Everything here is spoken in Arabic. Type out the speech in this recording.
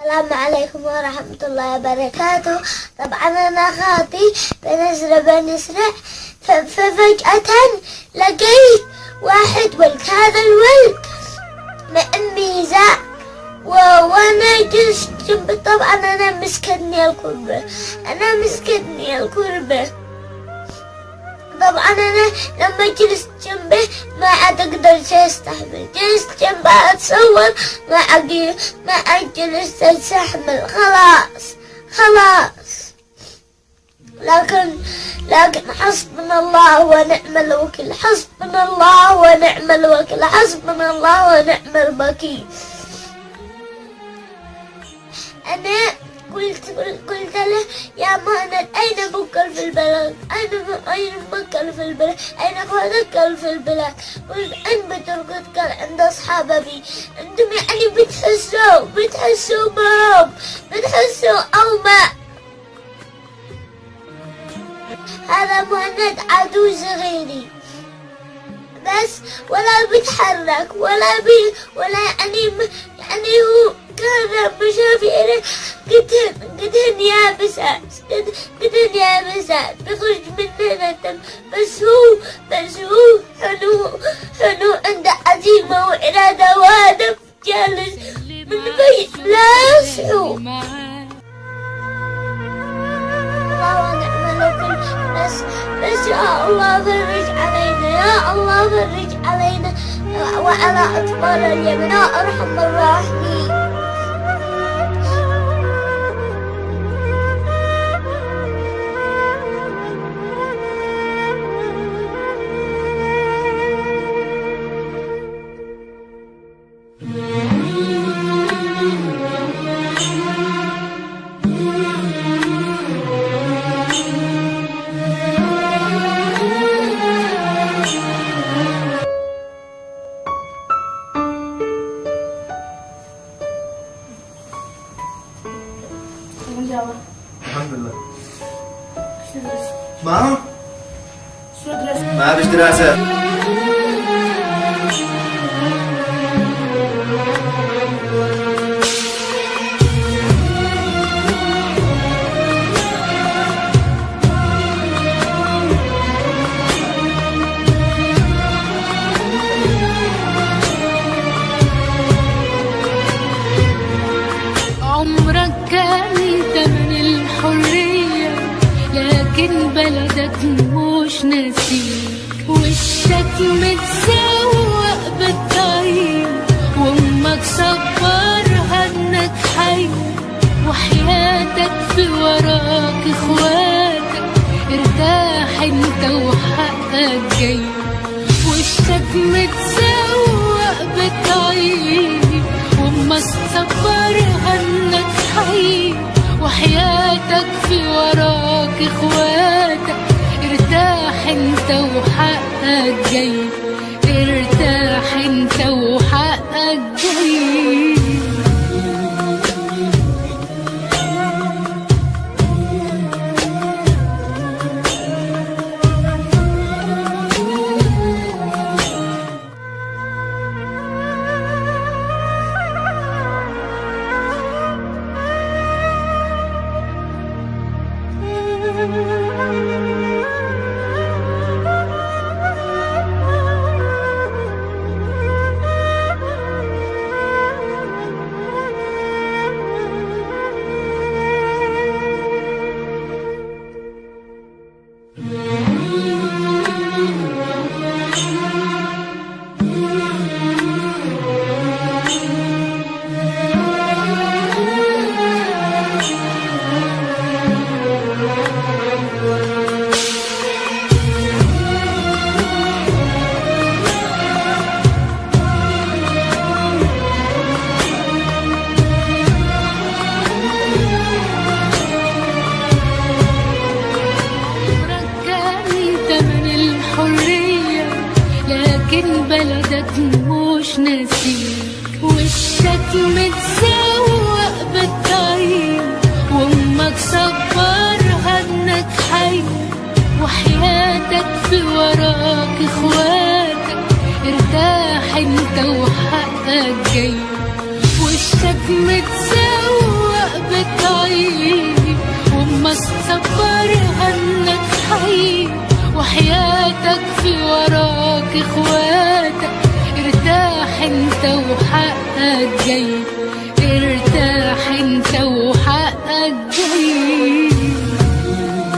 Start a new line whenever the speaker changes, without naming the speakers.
السلام عليكم ورحمة الله وبركاته. طبعا أنا خاطي بنسرع ففجأة لقيت واحد ولد. هذا الولد ميزة وأنا جلست جنبه. طبعا أنا مسكتني الكربة. طبعا أنا لما جلست جنبه ما عاد أقدر أستحمل. جلست جنبه أتصور ما عاد جلست أستحمل. خلاص. لكن حسبنا الله ونعم الوكيل. حسبنا الله ونعم الوكيل. حسبنا الله ونعم الوكيل. أنا قلت له يا مهند أين بكر في البلد؟ أين بكر في البلد؟ أين فادك في البلد؟ قلت أين بترقد؟ قال عند أصحاب أبي. أنتم يعني بتحسوا برب، بتحسوا أو ما. هذا مهند عدو صغيري بس ولا بيتحرك ولا يعني هو كان مشافي قدهن يابسات بيخرج مننا دم. بس هو حنو عنده عزيمة وإرادة وهدف جالس من بيت لا سحو. الله ونعم الوكيل. بس يا الله فرج علينا، يا الله فرج علينا وعلى أطفال اليمن يا أرحم الراحمين.
الحمد لله. ما فيش دراسة.
عمرك كان تمن الحرية، لكن بلدك مش ناسيك. وشك متسوق بالطريق وامك صبرها انك حي. وحياتك في وراك اخواتك، ارتاح انت وحقك جاي. وشك متسوق بالطريق وامك صبرها انك حي. وحياتك في وراك اخواتك، ارتاح انت وحقك جاي. ارتاح انت وحقك جاي. لكن بلدك مش ناسيك. وشك متسوق بالطريق وامك صبرها انك حي. وحياتك في وراك اخواتك، ارتاح انت وحقك جاي. وشك متسوق بتعيب، وامك تصبرها انك حي، وحياتك في وراك اخواتك. ارتاح انت وحقك جاي، ارتاح انت